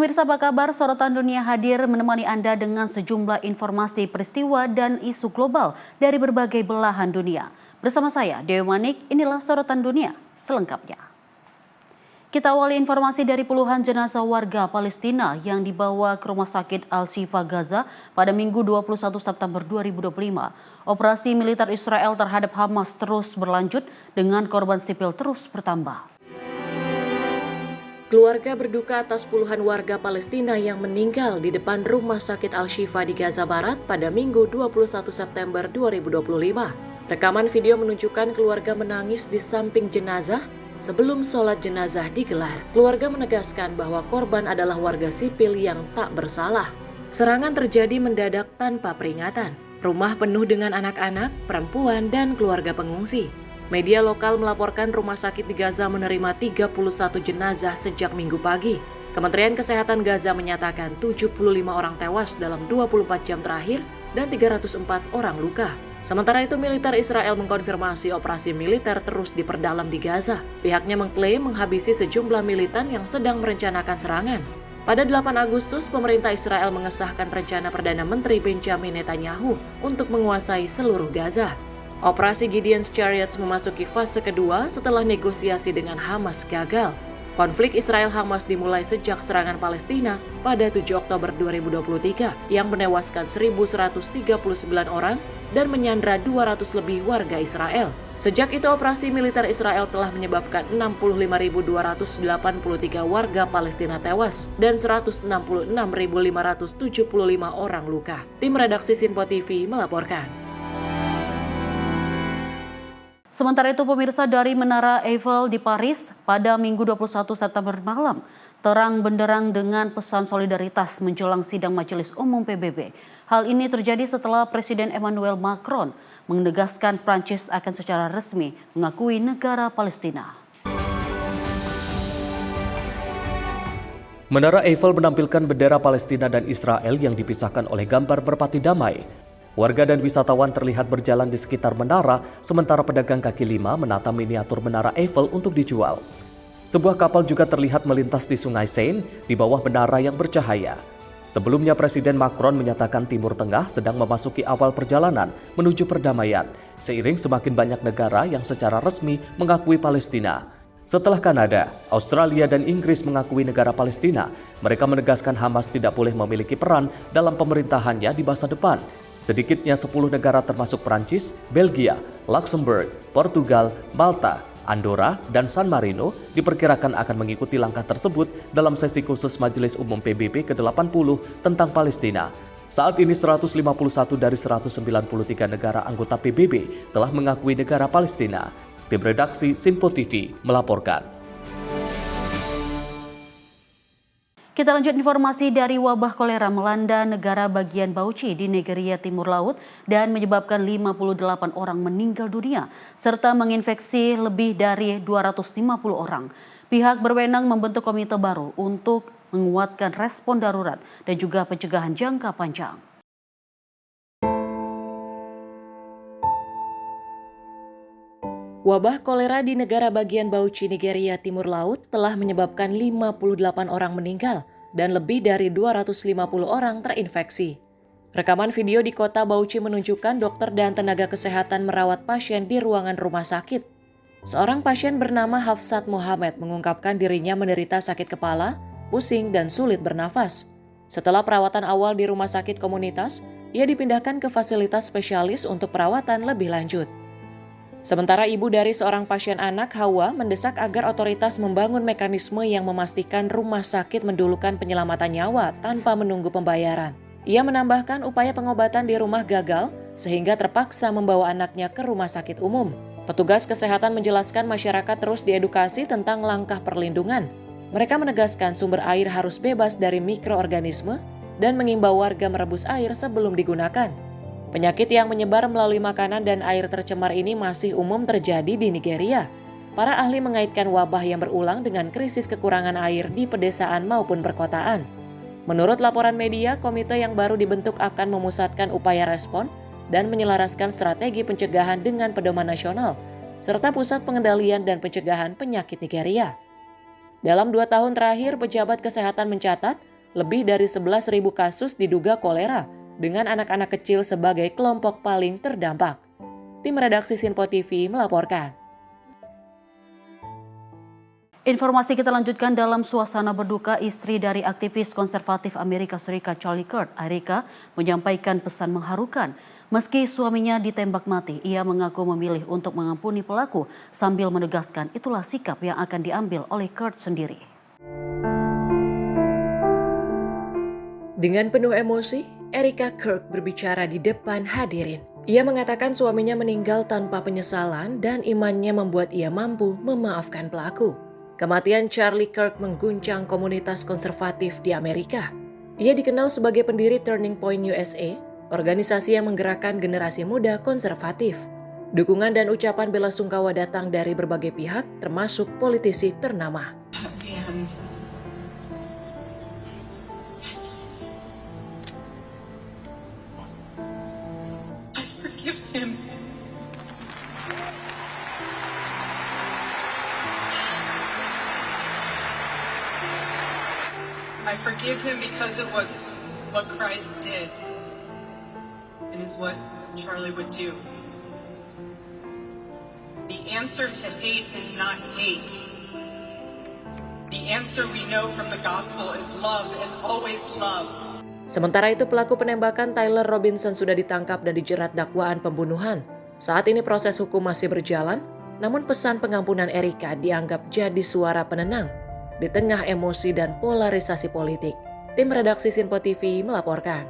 Pemirsa apa kabar? Sorotan Dunia hadir menemani Anda dengan sejumlah informasi peristiwa dan isu global dari berbagai belahan dunia. Bersama saya, Dewi Manik, inilah Sorotan Dunia selengkapnya. Kita awali informasi dari puluhan jenazah warga Palestina yang dibawa ke Rumah Sakit Al-Shifa Gaza pada Minggu 21 September 2025. Operasi militer Israel terhadap Hamas terus berlanjut dengan korban sipil terus bertambah. Keluarga berduka atas puluhan warga Palestina yang meninggal di depan Rumah Sakit Al-Shifa di Gaza Barat pada Minggu 21 September 2025. Rekaman video menunjukkan keluarga menangis di samping jenazah sebelum sholat jenazah digelar. Keluarga menegaskan bahwa korban adalah warga sipil yang tak bersalah. Serangan terjadi mendadak tanpa peringatan. Rumah penuh dengan anak-anak, perempuan, dan keluarga pengungsi. Media lokal melaporkan rumah sakit di Gaza menerima 31 jenazah sejak Minggu pagi. Kementerian Kesehatan Gaza menyatakan 75 orang tewas dalam 24 jam terakhir dan 304 orang luka. Sementara itu, militer Israel mengkonfirmasi operasi militer terus diperdalam di Gaza. Pihaknya mengklaim menghabisi sejumlah militan yang sedang merencanakan serangan. Pada 8 Agustus, pemerintah Israel mengesahkan rencana Perdana Menteri Benjamin Netanyahu untuk menguasai seluruh Gaza. Operasi Gideon's Chariots memasuki fase kedua setelah negosiasi dengan Hamas gagal. Konflik Israel-Hamas dimulai sejak serangan Palestina pada 7 Oktober 2023 yang menewaskan 1.139 orang dan menyandra 200 lebih warga Israel. Sejak itu, operasi militer Israel telah menyebabkan 65.283 warga Palestina tewas dan 166.575 orang luka. Tim redaksi Sinpo TV melaporkan. Sementara itu, pemirsa, dari Menara Eiffel di Paris pada Minggu 21 September malam, terang benderang dengan pesan solidaritas menjelang sidang Majelis Umum PBB. Hal ini terjadi setelah Presiden Emmanuel Macron menegaskan Prancis akan secara resmi mengakui negara Palestina. Menara Eiffel menampilkan bendera Palestina dan Israel yang dipisahkan oleh gambar merpati damai. Warga dan wisatawan terlihat berjalan di sekitar menara, sementara pedagang kaki lima menata miniatur Menara Eiffel untuk dijual. Sebuah kapal juga terlihat melintas di Sungai Seine di bawah menara yang bercahaya. Sebelumnya, Presiden Macron menyatakan Timur Tengah sedang memasuki awal perjalanan menuju perdamaian, seiring semakin banyak negara yang secara resmi mengakui Palestina. Setelah Kanada, Australia, dan Inggris mengakui negara Palestina, mereka menegaskan Hamas tidak boleh memiliki peran dalam pemerintahannya di masa depan. Sedikitnya 10 negara termasuk Prancis, Belgia, Luxembourg, Portugal, Malta, Andorra, dan San Marino diperkirakan akan mengikuti langkah tersebut dalam sesi khusus Majelis Umum PBB ke-80 tentang Palestina. Saat ini 151 dari 193 negara anggota PBB telah mengakui negara Palestina. Tim redaksi Sinpo TV melaporkan. Kita lanjut informasi dari wabah kolera melanda negara bagian Bauchi di Nigeria Timur Laut dan menyebabkan 58 orang meninggal dunia serta menginfeksi lebih dari 250 orang. Pihak berwenang membentuk komite baru untuk menguatkan respon darurat dan juga pencegahan jangka panjang. Wabah kolera di negara bagian Bauchi, Nigeria Timur Laut telah menyebabkan 58 orang meninggal dan lebih dari 250 orang terinfeksi. Rekaman video di kota Bauchi menunjukkan dokter dan tenaga kesehatan merawat pasien di ruangan rumah sakit. Seorang pasien bernama Hafsat Mohammed mengungkapkan dirinya menderita sakit kepala, pusing, dan sulit bernafas. Setelah perawatan awal di rumah sakit komunitas, ia dipindahkan ke fasilitas spesialis untuk perawatan lebih lanjut. Sementara ibu dari seorang pasien anak, Hawa, mendesak agar otoritas membangun mekanisme yang memastikan rumah sakit mendulukan penyelamatan nyawa tanpa menunggu pembayaran. Ia menambahkan upaya pengobatan di rumah gagal sehingga terpaksa membawa anaknya ke rumah sakit umum. Petugas kesehatan menjelaskan masyarakat terus diedukasi tentang langkah perlindungan. Mereka menegaskan sumber air harus bebas dari mikroorganisme dan mengimbau warga merebus air sebelum digunakan. Penyakit yang menyebar melalui makanan dan air tercemar ini masih umum terjadi di Nigeria. Para ahli mengaitkan wabah yang berulang dengan krisis kekurangan air di pedesaan maupun perkotaan. Menurut laporan media, komite yang baru dibentuk akan memusatkan upaya respon dan menyelaraskan strategi pencegahan dengan pedoman nasional, serta pusat pengendalian dan pencegahan penyakit Nigeria. Dalam 2 tahun terakhir, pejabat kesehatan mencatat lebih dari 11.000 kasus diduga kolera, dengan anak-anak kecil sebagai kelompok paling terdampak. Tim redaksi Sinpo TV melaporkan. Informasi kita lanjutkan dalam suasana berduka. Istri dari aktivis konservatif Amerika Serikat Charlie Kirk, Erika, menyampaikan pesan mengharukan. Meski suaminya ditembak mati, ia mengaku memilih untuk mengampuni pelaku sambil menegaskan itulah sikap yang akan diambil oleh Kirk sendiri. Dengan penuh emosi, Erika Kirk berbicara di depan hadirin. Ia mengatakan suaminya meninggal tanpa penyesalan dan imannya membuat ia mampu memaafkan pelaku. Kematian Charlie Kirk mengguncang komunitas konservatif di Amerika. Ia dikenal sebagai pendiri Turning Point USA, organisasi yang menggerakkan generasi muda konservatif. Dukungan dan ucapan bela sungkawa datang dari berbagai pihak, termasuk politisi ternama. Forgive him. I forgive him because it was what Christ did and is what Charlie would do. The answer to hate is not hate. The answer we know from the gospel is love and always love. Sementara itu pelaku penembakan Tyler Robinson sudah ditangkap dan dijerat dakwaan pembunuhan. Saat ini proses hukum masih berjalan, namun pesan pengampunan Erika dianggap jadi suara penenang di tengah emosi dan polarisasi politik. Tim redaksi Sinpo TV melaporkan.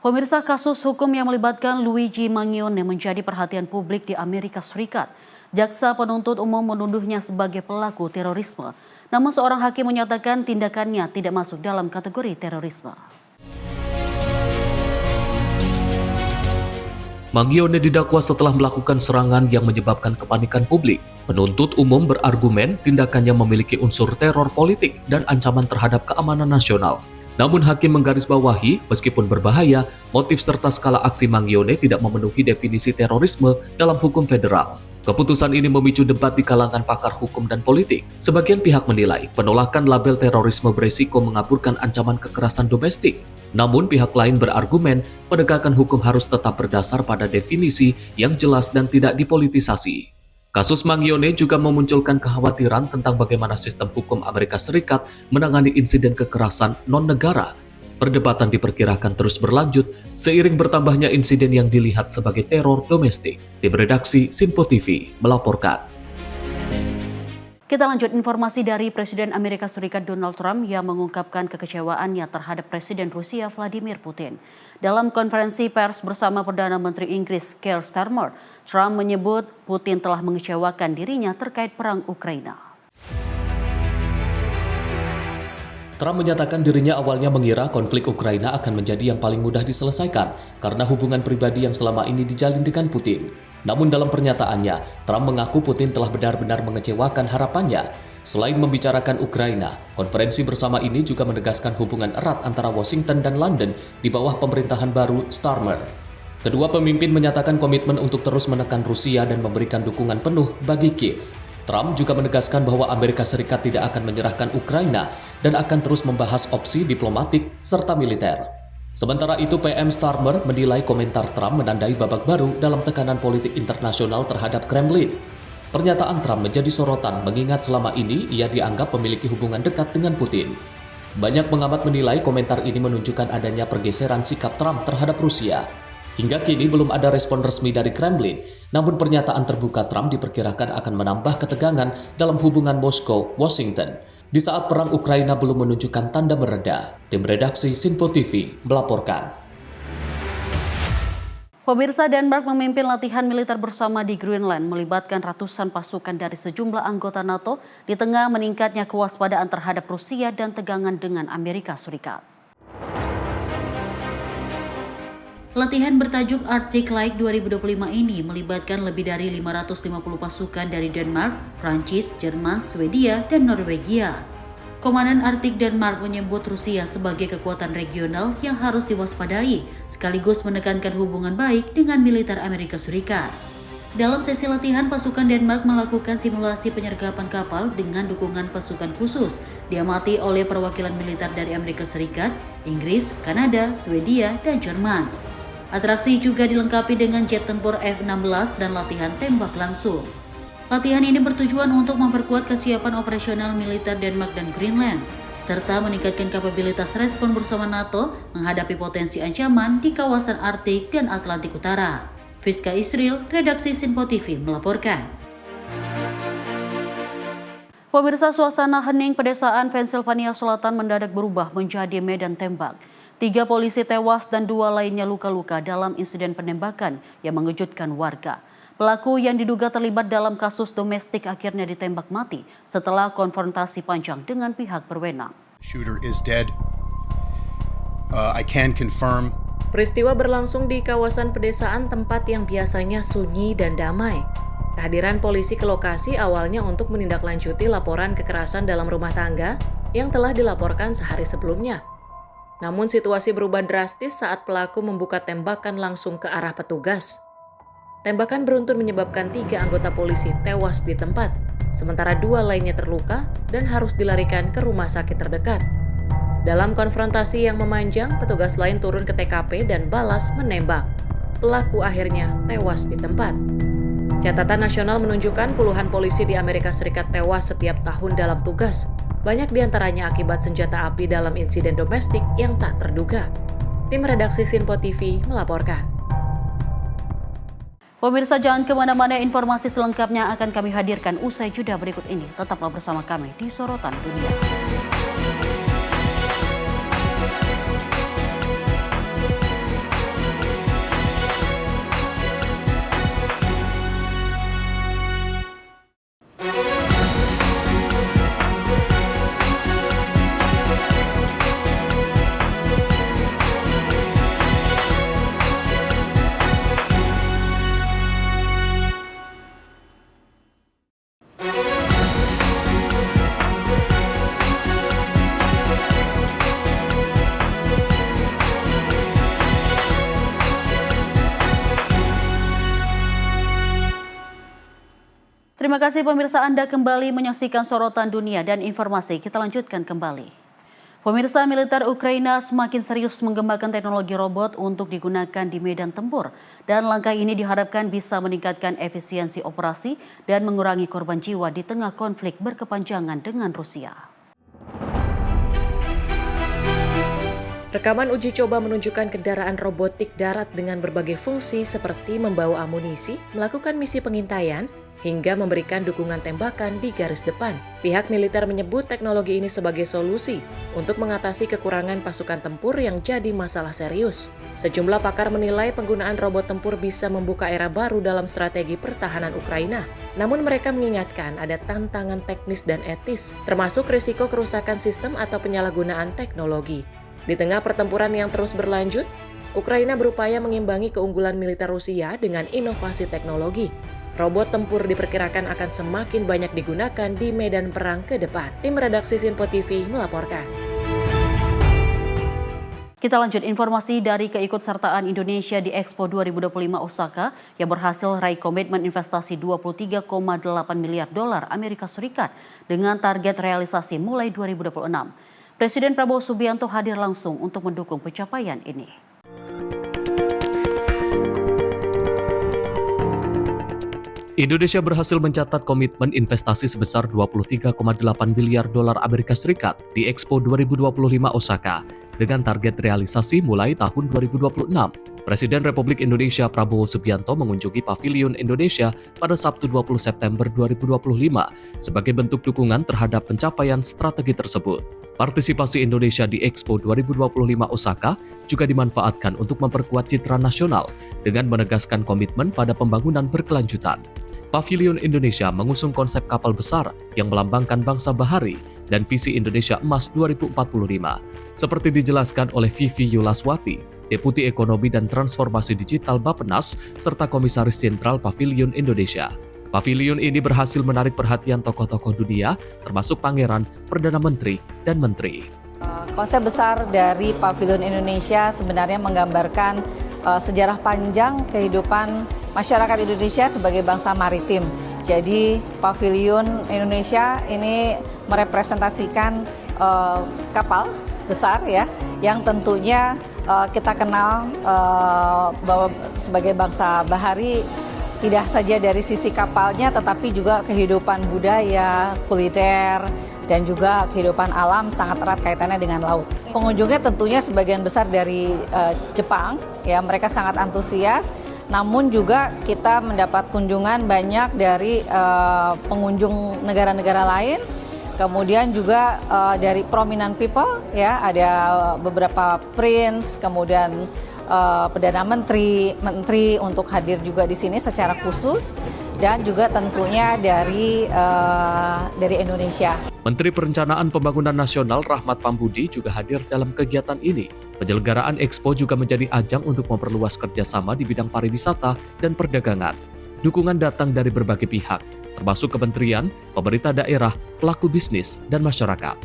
Pemirsa, kasus hukum yang melibatkan Luigi Mangione menjadi perhatian publik di Amerika Serikat. Jaksa penuntut umum menuduhnya sebagai pelaku terorisme. Namun seorang hakim menyatakan tindakannya tidak masuk dalam kategori terorisme. Mangione didakwa setelah melakukan serangan yang menyebabkan kepanikan publik. Penuntut umum berargumen tindakannya memiliki unsur teror politik dan ancaman terhadap keamanan nasional. Namun hakim menggarisbawahi, meskipun berbahaya, motif serta skala aksi Mangione tidak memenuhi definisi terorisme dalam hukum federal. Keputusan ini memicu debat di kalangan pakar hukum dan politik. Sebagian pihak menilai penolakan label terorisme beresiko mengaburkan ancaman kekerasan domestik. Namun pihak lain berargumen penegakan hukum harus tetap berdasar pada definisi yang jelas dan tidak dipolitisasi. Kasus Mangione juga memunculkan kekhawatiran tentang bagaimana sistem hukum Amerika Serikat menangani insiden kekerasan non-negara. Perdebatan diperkirakan terus berlanjut seiring bertambahnya insiden yang dilihat sebagai teror domestik. Tim redaksi Sinpo TV melaporkan. Kita lanjut informasi dari Presiden Amerika Serikat Donald Trump yang mengungkapkan kekecewaannya terhadap Presiden Rusia Vladimir Putin. Dalam konferensi pers bersama Perdana Menteri Inggris Keir Starmer, Trump menyebut Putin telah mengecewakan dirinya terkait perang Ukraina. Trump menyatakan dirinya awalnya mengira konflik Ukraina akan menjadi yang paling mudah diselesaikan karena hubungan pribadi yang selama ini dijalin dengan Putin. Namun dalam pernyataannya, Trump mengaku Putin telah benar-benar mengecewakan harapannya. Selain membicarakan Ukraina, konferensi bersama ini juga menegaskan hubungan erat antara Washington dan London di bawah pemerintahan baru Starmer. Kedua pemimpin menyatakan komitmen untuk terus menekan Rusia dan memberikan dukungan penuh bagi Kiev. Trump juga menegaskan bahwa Amerika Serikat tidak akan menyerahkan Ukraina dan akan terus membahas opsi diplomatik serta militer. Sementara itu, PM Starmer menilai komentar Trump menandai babak baru dalam tekanan politik internasional terhadap Kremlin. Pernyataan Trump menjadi sorotan mengingat selama ini ia dianggap memiliki hubungan dekat dengan Putin. Banyak pengamat menilai komentar ini menunjukkan adanya pergeseran sikap Trump terhadap Rusia. Hingga kini belum ada respon resmi dari Kremlin, namun pernyataan terbuka Trump diperkirakan akan menambah ketegangan dalam hubungan Moskow-Washington di saat perang Ukraina belum menunjukkan tanda mereda. Tim redaksi Sinpo TV melaporkan. Pemirsa, Denmark memimpin latihan militer bersama di Greenland melibatkan ratusan pasukan dari sejumlah anggota NATO di tengah meningkatnya kewaspadaan terhadap Rusia dan tegangan dengan Amerika Serikat. Latihan bertajuk Arctic Like 2025 ini melibatkan lebih dari 550 pasukan dari Denmark, Prancis, Jerman, Swedia, dan Norwegia. Komandan Arktik Denmark menyebut Rusia sebagai kekuatan regional yang harus diwaspadai, sekaligus menekankan hubungan baik dengan militer Amerika Serikat. Dalam sesi latihan, pasukan Denmark melakukan simulasi penyergapan kapal dengan dukungan pasukan khusus, diamati oleh perwakilan militer dari Amerika Serikat, Inggris, Kanada, Swedia, dan Jerman. Atraksi juga dilengkapi dengan jet tempur F-16 dan latihan tembak langsung. Latihan ini bertujuan untuk memperkuat kesiapan operasional militer Denmark dan Greenland, serta meningkatkan kapabilitas respon bersama NATO menghadapi potensi ancaman di kawasan Arktik dan Atlantik Utara. Fiska Isril, redaksi Sinpo TV melaporkan. Pemirsa, suasana hening pedesaan Pennsylvania Selatan mendadak berubah menjadi medan tembak. 3 polisi tewas dan 2 lainnya luka-luka dalam insiden penembakan yang mengejutkan warga. Pelaku yang diduga terlibat dalam kasus domestik akhirnya ditembak mati setelah konfrontasi panjang dengan pihak berwenang. Shooter is dead. I can confirm. Peristiwa berlangsung di kawasan pedesaan tempat yang biasanya sunyi dan damai. Kehadiran polisi ke lokasi awalnya untuk menindaklanjuti laporan kekerasan dalam rumah tangga yang telah dilaporkan sehari sebelumnya. Namun situasi berubah drastis saat pelaku membuka tembakan langsung ke arah petugas. Tembakan beruntun menyebabkan 3 anggota polisi tewas di tempat, sementara 2 lainnya terluka dan harus dilarikan ke rumah sakit terdekat. Dalam konfrontasi yang memanjang, petugas lain turun ke TKP dan balas menembak. Pelaku akhirnya tewas di tempat. Catatan nasional menunjukkan puluhan polisi di Amerika Serikat tewas setiap tahun dalam tugas. Banyak diantaranya akibat senjata api dalam insiden domestik yang tak terduga. Tim redaksi Sinpo TV melaporkan. Pemirsa, jangan kemana-mana, informasi selengkapnya akan kami hadirkan usai jeda berikut ini. Tetaplah bersama kami di Sorotan Dunia. Terima kasih pemirsa, Anda kembali menyaksikan Sorotan Dunia dan informasi. Kita lanjutkan kembali. Pemirsa, militer Ukraina semakin serius mengembangkan teknologi robot untuk digunakan di medan tempur. Dan langkah ini diharapkan bisa meningkatkan efisiensi operasi dan mengurangi korban jiwa di tengah konflik berkepanjangan dengan Rusia. Rekaman uji coba menunjukkan kendaraan robotik darat dengan berbagai fungsi seperti membawa amunisi, melakukan misi pengintaian, hingga memberikan dukungan tembakan di garis depan. Pihak militer menyebut teknologi ini sebagai solusi untuk mengatasi kekurangan pasukan tempur yang jadi masalah serius. Sejumlah pakar menilai penggunaan robot tempur bisa membuka era baru dalam strategi pertahanan Ukraina. Namun mereka mengingatkan ada tantangan teknis dan etis, termasuk risiko kerusakan sistem atau penyalahgunaan teknologi. Di tengah pertempuran yang terus berlanjut, Ukraina berupaya mengimbangi keunggulan militer Rusia dengan inovasi teknologi. Robot tempur diperkirakan akan semakin banyak digunakan di medan perang ke depan. Tim redaksi Sinpo TV melaporkan. Kita lanjut informasi dari keikutsertaan Indonesia di Expo 2025 Osaka yang berhasil raih komitmen investasi 23,8 miliar dolar Amerika Serikat dengan target realisasi mulai 2026. Presiden Prabowo Subianto hadir langsung untuk mendukung pencapaian ini. Indonesia berhasil mencatat komitmen investasi sebesar 23,8 miliar dolar Amerika Serikat di Expo 2025 Osaka dengan target realisasi mulai tahun 2026. Presiden Republik Indonesia Prabowo Subianto mengunjungi Pavilion Indonesia pada Sabtu 20 September 2025 sebagai bentuk dukungan terhadap pencapaian strategi tersebut. Partisipasi Indonesia di Expo 2025 Osaka juga dimanfaatkan untuk memperkuat citra nasional dengan menegaskan komitmen pada pembangunan berkelanjutan. Pavilion Indonesia mengusung konsep kapal besar yang melambangkan bangsa bahari dan visi Indonesia Emas 2045. Seperti dijelaskan oleh Vivi Yulaswati, Deputi Ekonomi dan Transformasi Digital Bappenas, serta Komisaris Jenderal Pavilion Indonesia. Pavilion ini berhasil menarik perhatian tokoh-tokoh dunia, termasuk Pangeran, Perdana Menteri, dan Menteri. Konsep besar dari Pavilion Indonesia sebenarnya menggambarkan sejarah panjang kehidupan masyarakat Indonesia sebagai bangsa maritim. Jadi pavilion Indonesia ini merepresentasikan kapal besar ya, yang tentunya kita kenal bahwa sebagai bangsa bahari tidak saja dari sisi kapalnya, tetapi juga kehidupan budaya, kuliner, dan juga kehidupan alam sangat erat kaitannya dengan laut. Pengunjungnya tentunya sebagian besar dari Jepang, ya mereka sangat antusias. Namun juga kita mendapat kunjungan banyak dari pengunjung negara-negara lain. Kemudian juga dari prominent people, ya ada beberapa prince, kemudian Perdana Menteri untuk hadir juga di sini secara khusus, dan juga tentunya dari Indonesia. Menteri Perencanaan Pembangunan Nasional Rahmat Pambudi juga hadir dalam kegiatan ini. Penyelenggaraan Expo juga menjadi ajang untuk memperluas kerjasama di bidang pariwisata dan perdagangan. Dukungan datang dari berbagai pihak, termasuk kementerian, pemerintah daerah, pelaku bisnis, dan masyarakat.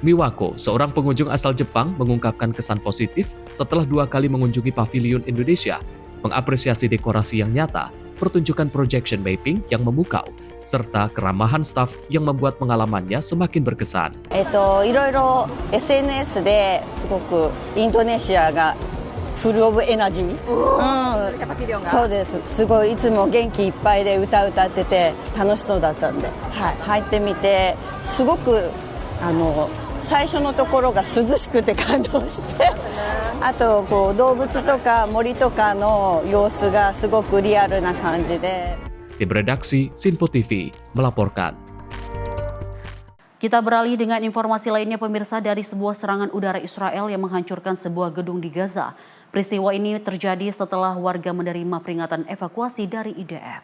Miwako, seorang pengunjung asal Jepang, mengungkapkan kesan positif setelah 2 kali mengunjungi pavilion Indonesia, mengapresiasi dekorasi yang nyata, pertunjukan projection mapping yang memukau, serta keramahan staf yang membuat pengalamannya semakin berkesan. いろいろ SNS ですごくインドネシアがフルオブエナジー、そうです。すごいいつも元気いっぱいで歌ってて楽しそうだったんで、入ってみてすごく最初のところが涼しくて感動して、あとこう動物とか森とかの様子がすごくリアルな感じで。Tim redaksi Sinpo TV melaporkan. Kita beralih dengan informasi lainnya pemirsa dari sebuah serangan udara Israel yang menghancurkan sebuah gedung di Gaza. Peristiwa ini terjadi setelah warga menerima peringatan evakuasi dari IDF.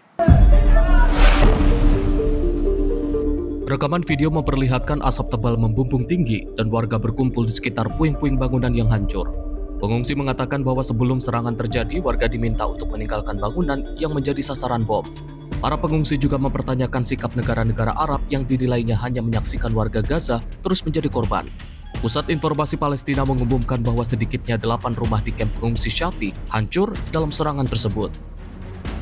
Rekaman video memperlihatkan asap tebal membumbung tinggi dan warga berkumpul di sekitar puing-puing bangunan yang hancur. Pengungsi mengatakan bahwa sebelum serangan terjadi, warga diminta untuk meninggalkan bangunan yang menjadi sasaran bom. Para pengungsi juga mempertanyakan sikap negara-negara Arab yang dinilainya hanya menyaksikan warga Gaza terus menjadi korban. Pusat Informasi Palestina mengumumkan bahwa sedikitnya 8 rumah di kamp pengungsi Shati hancur dalam serangan tersebut.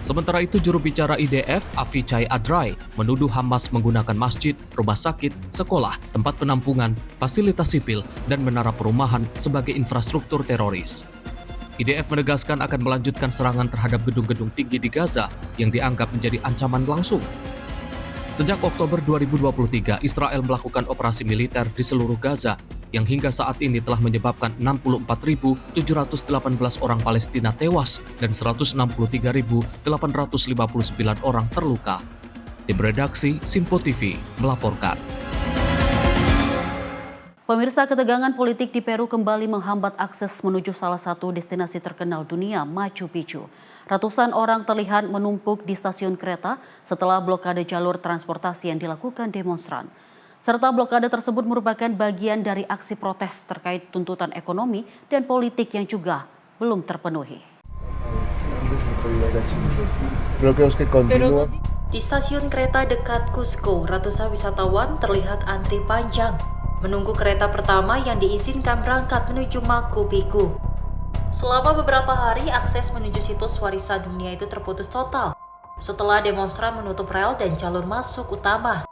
Sementara itu, juru bicara IDF, Avichai Adrai, menuduh Hamas menggunakan masjid, rumah sakit, sekolah, tempat penampungan, fasilitas sipil, dan menara perumahan sebagai infrastruktur teroris. IDF menegaskan akan melanjutkan serangan terhadap gedung-gedung tinggi di Gaza yang dianggap menjadi ancaman langsung. Sejak Oktober 2023, Israel melakukan operasi militer di seluruh Gaza yang hingga saat ini telah menyebabkan 64.718 orang Palestina tewas dan 163.859 orang terluka. Tim redaksi Sinpo TV melaporkan. Pemirsa, ketegangan politik di Peru kembali menghambat akses menuju salah satu destinasi terkenal dunia, Machu Picchu. Ratusan orang terlihat menumpuk di stasiun kereta setelah blokade jalur transportasi yang dilakukan demonstran. Serta blokade tersebut merupakan bagian dari aksi protes terkait tuntutan ekonomi dan politik yang juga belum terpenuhi. Di stasiun kereta dekat Cusco, ratusan wisatawan terlihat antri panjang menunggu kereta pertama yang diizinkan berangkat menuju Machu Picchu. Selama beberapa hari, akses menuju situs warisan dunia itu terputus total setelah demonstran menutup rel dan jalur masuk utama.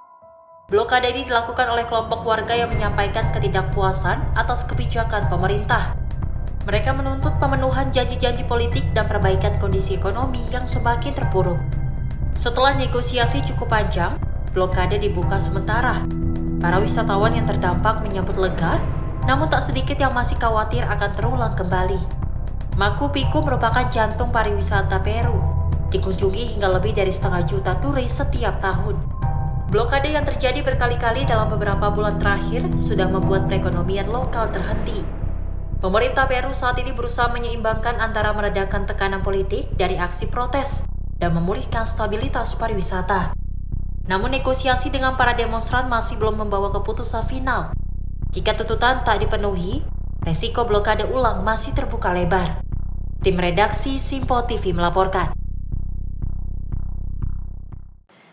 Blokade ini dilakukan oleh kelompok warga yang menyampaikan ketidakpuasan atas kebijakan pemerintah. Mereka menuntut pemenuhan janji-janji politik dan perbaikan kondisi ekonomi yang semakin terpuruk. Setelah negosiasi cukup panjang, blokade dibuka sementara. Para wisatawan yang terdampak menyambut lega, namun tak sedikit yang masih khawatir akan terulang kembali. Machu Picchu merupakan jantung pariwisata Peru, dikunjungi hingga lebih dari 500 juta turis setiap tahun. Blokade yang terjadi berkali-kali dalam beberapa bulan terakhir sudah membuat perekonomian lokal terhenti. Pemerintah Peru saat ini berusaha menyeimbangkan antara meredakan tekanan politik dari aksi protes dan memulihkan stabilitas pariwisata. Namun negosiasi dengan para demonstran masih belum membawa keputusan final. Jika tuntutan tak dipenuhi, resiko blokade ulang masih terbuka lebar. Tim redaksi Sinpo TV melaporkan.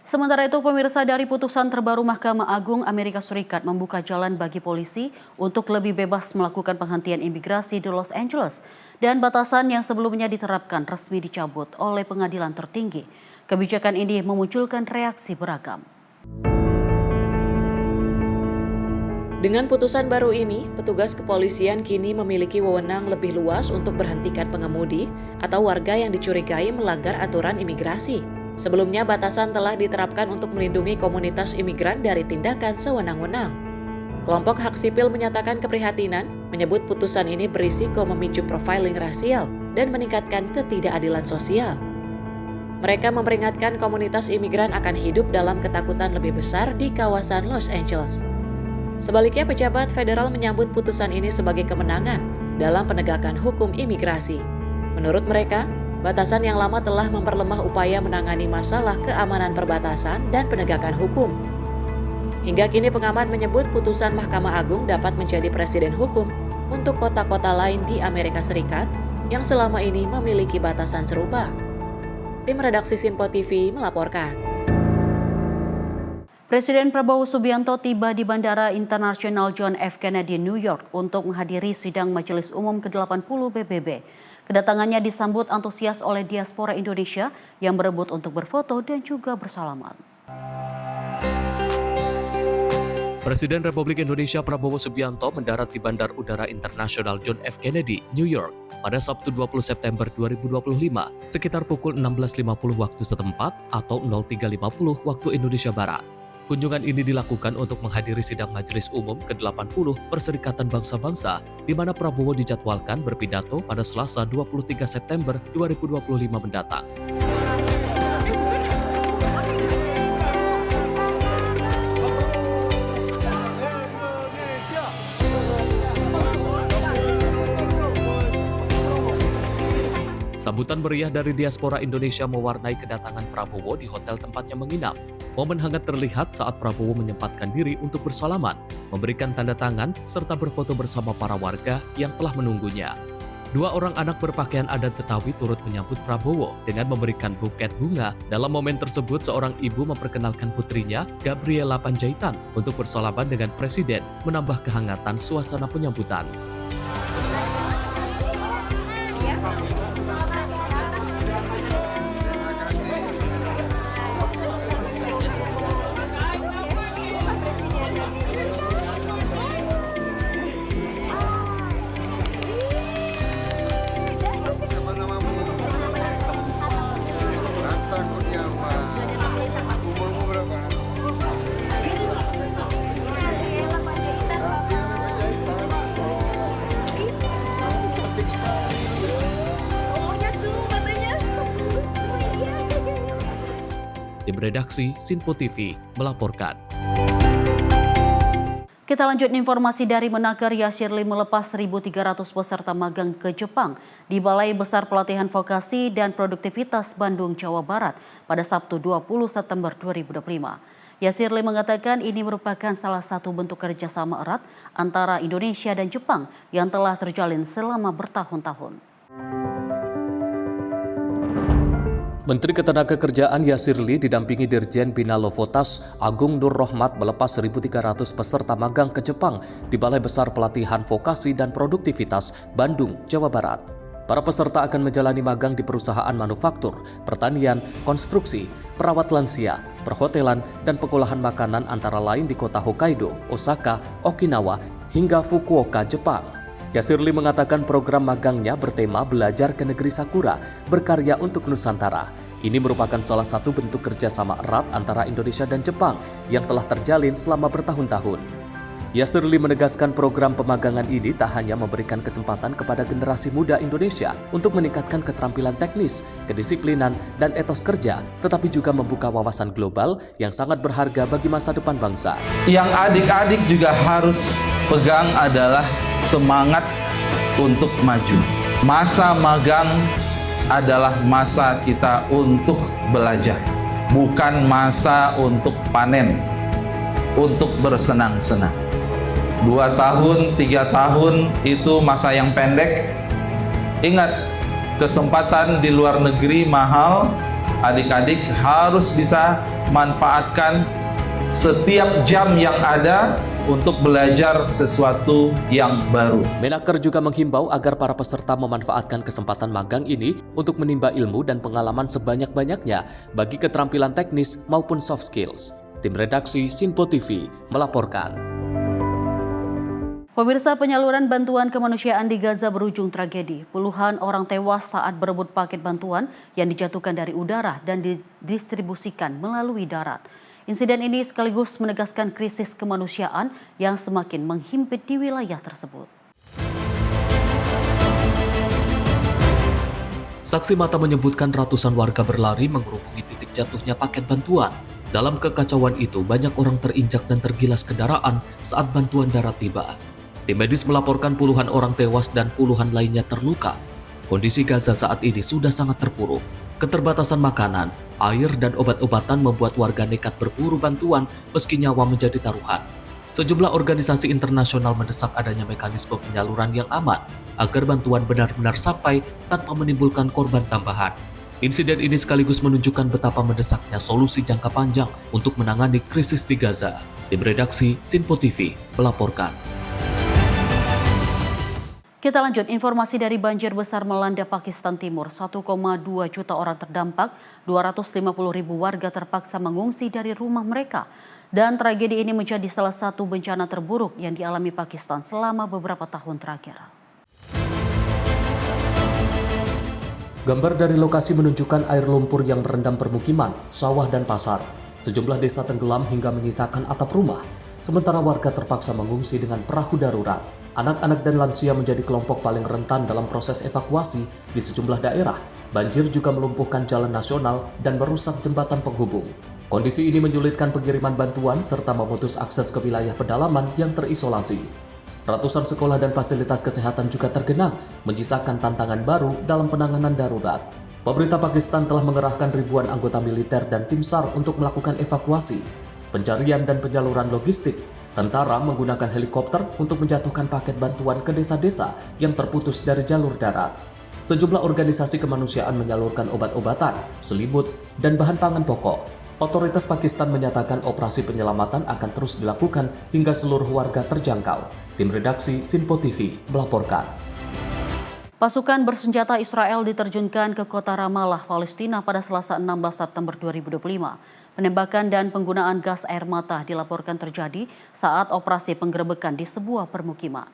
Sementara itu, pemirsa, dari putusan terbaru Mahkamah Agung Amerika Serikat membuka jalan bagi polisi untuk lebih bebas melakukan penghentian imigrasi di Los Angeles. Dan batasan yang sebelumnya diterapkan resmi dicabut oleh pengadilan tertinggi. Kebijakan ini memunculkan reaksi beragam. Dengan putusan baru ini, petugas kepolisian kini memiliki wewenang lebih luas untuk berhentikan pengemudi atau warga yang dicurigai melanggar aturan imigrasi. Sebelumnya, batasan telah diterapkan untuk melindungi komunitas imigran dari tindakan sewenang-wenang. Kelompok hak sipil menyatakan keprihatinan, menyebut putusan ini berisiko memicu profiling rasial dan meningkatkan ketidakadilan sosial. Mereka memperingatkan komunitas imigran akan hidup dalam ketakutan lebih besar di kawasan Los Angeles. Sebaliknya, pejabat federal menyambut putusan ini sebagai kemenangan dalam penegakan hukum imigrasi. Menurut mereka, batasan yang lama telah memperlemah upaya menangani masalah keamanan perbatasan dan penegakan hukum. Hingga kini pengamat menyebut putusan Mahkamah Agung dapat menjadi presiden hukum untuk kota-kota lain di Amerika Serikat yang selama ini memiliki batasan serupa. Tim redaksi Sinpo TV melaporkan. Presiden Prabowo Subianto tiba di Bandara Internasional John F. Kennedy, New York untuk menghadiri sidang Majelis Umum ke-80 PBB. Kedatangannya disambut antusias oleh diaspora Indonesia yang berebut untuk berfoto dan juga bersalaman. Presiden Republik Indonesia Prabowo Subianto mendarat di Bandar Udara Internasional John F. Kennedy, New York pada Sabtu 20 September 2025 sekitar pukul 16.50 waktu setempat atau 03.50 waktu Indonesia Barat. Kunjungan ini dilakukan untuk menghadiri sidang Majelis Umum ke-80 Perserikatan Bangsa-Bangsa, di mana Prabowo dijadwalkan berpidato pada Selasa 23 September 2025 mendatang. Sambutan meriah dari diaspora Indonesia mewarnai kedatangan Prabowo di hotel tempatnya menginap. Momen hangat terlihat saat Prabowo menyempatkan diri untuk bersalaman, memberikan tanda tangan, serta berfoto bersama para warga yang telah menunggunya. Dua orang anak berpakaian adat Betawi turut menyambut Prabowo dengan memberikan buket bunga. Dalam momen tersebut, seorang ibu memperkenalkan putrinya, Gabriela Panjaitan, untuk bersalaman dengan Presiden, menambah kehangatan suasana penyambutan. Tim redaksi Sinpo TV melaporkan. Kita lanjut informasi dari Menaker. Yashirli melepas 1.300 peserta magang ke Jepang di Balai Besar Pelatihan Vokasi dan Produktivitas Bandung, Jawa Barat pada Sabtu 20 September 2025. Yashirli mengatakan ini merupakan salah satu bentuk kerjasama erat antara Indonesia dan Jepang yang telah terjalin selama bertahun-tahun. Menteri Ketenagakerjaan Yashirli didampingi Dirjen Bina Lovotas Agung Nur Rohmat melepas 1.300 peserta magang ke Jepang di Balai Besar Pelatihan Vokasi dan Produktivitas Bandung, Jawa Barat. Para peserta akan menjalani magang di perusahaan manufaktur, pertanian, konstruksi, perawat lansia, perhotelan, dan pengolahan makanan antara lain di kota Hokkaido, Osaka, Okinawa, hingga Fukuoka, Jepang. Yashirli mengatakan program magangnya bertema Belajar ke Negeri Sakura, Berkarya untuk Nusantara. Ini merupakan salah satu bentuk kerjasama erat antara Indonesia dan Jepang yang telah terjalin selama bertahun-tahun. Yashirli menegaskan program pemagangan ini tak hanya memberikan kesempatan kepada generasi muda Indonesia untuk meningkatkan keterampilan teknis, kedisiplinan, dan etos kerja, tetapi juga membuka wawasan global yang sangat berharga bagi masa depan bangsa. Yang adik-adik juga harus pegang adalah semangat untuk maju. Masa magang adalah masa kita untuk belajar, bukan masa untuk panen, untuk bersenang-senang. 2 tahun, 3 tahun itu masa yang pendek. Ingat, kesempatan di luar negeri mahal, Adik-adik harus bisa manfaatkan setiap jam yang ada untuk belajar sesuatu yang baru. Menaker juga menghimbau agar para peserta memanfaatkan kesempatan magang ini untuk menimba ilmu dan pengalaman sebanyak-banyaknya bagi keterampilan teknis maupun soft skills. Tim redaksi Sinpo TV melaporkan. Pemirsa, penyaluran bantuan kemanusiaan di Gaza berujung tragedi. Puluhan orang tewas saat berebut paket bantuan yang dijatuhkan dari udara dan didistribusikan melalui darat. Insiden ini sekaligus menegaskan krisis kemanusiaan yang semakin menghimpit di wilayah tersebut. Saksi mata menyebutkan ratusan warga berlari mengerubungi titik jatuhnya paket bantuan. Dalam kekacauan itu, banyak orang terinjak dan tergilas kendaraan saat bantuan darat tiba. Tim medis melaporkan puluhan orang tewas dan puluhan lainnya terluka. Kondisi Gaza saat ini sudah sangat terpuruk. Keterbatasan makanan, air, dan obat-obatan membuat warga nekat berburu bantuan meski nyawa menjadi taruhan. Sejumlah organisasi internasional mendesak adanya mekanisme penyaluran yang aman agar bantuan benar-benar sampai tanpa menimbulkan korban tambahan. Insiden ini sekaligus menunjukkan betapa mendesaknya solusi jangka panjang untuk menangani krisis di Gaza. Tim redaksi Sinpo TV melaporkan. Kita lanjut, informasi dari banjir besar melanda Pakistan Timur. 1,2 juta orang terdampak, 250.000 warga terpaksa mengungsi dari rumah mereka. Dan tragedi ini menjadi salah satu bencana terburuk yang dialami Pakistan selama beberapa tahun terakhir. Gambar dari lokasi menunjukkan air lumpur yang merendam permukiman, sawah, dan pasar. Sejumlah desa tenggelam hingga menyisakan atap rumah. Sementara warga terpaksa mengungsi dengan perahu darurat. Anak-anak dan lansia menjadi kelompok paling rentan dalam proses evakuasi di sejumlah daerah. Banjir juga melumpuhkan jalan nasional dan merusak jembatan penghubung. Kondisi ini menyulitkan pengiriman bantuan serta memutus akses ke wilayah pedalaman yang terisolasi. Ratusan sekolah dan fasilitas kesehatan juga tergenang, menyisakan tantangan baru dalam penanganan darurat. Pemerintah Pakistan telah mengerahkan ribuan anggota militer dan tim SAR untuk melakukan evakuasi, pencarian dan penyaluran logistik. Tentara menggunakan helikopter untuk menjatuhkan paket bantuan ke desa-desa yang terputus dari jalur darat. Sejumlah organisasi kemanusiaan menyalurkan obat-obatan, selimut, dan bahan pangan pokok. Otoritas Pakistan menyatakan operasi penyelamatan akan terus dilakukan hingga seluruh warga terjangkau. Tim redaksi Sinpo TV melaporkan. Pasukan bersenjata Israel diterjunkan ke kota Ramallah, Palestina pada Selasa 16 September 2025. Penembakan dan penggunaan gas air mata dilaporkan terjadi saat operasi penggerebekan di sebuah permukiman.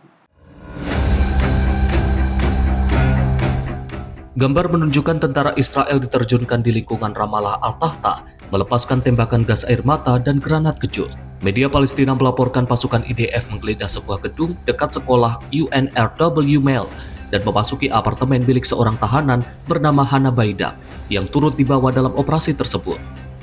Gambar menunjukkan tentara Israel diterjunkan di lingkungan Ramallah Al-Tahta, melepaskan tembakan gas air mata dan granat kecil. Media Palestina melaporkan pasukan IDF menggeledah sebuah gedung dekat sekolah UNRW Male dan memasuki apartemen milik seorang tahanan bernama Hana Baidak yang turut dibawa dalam operasi tersebut.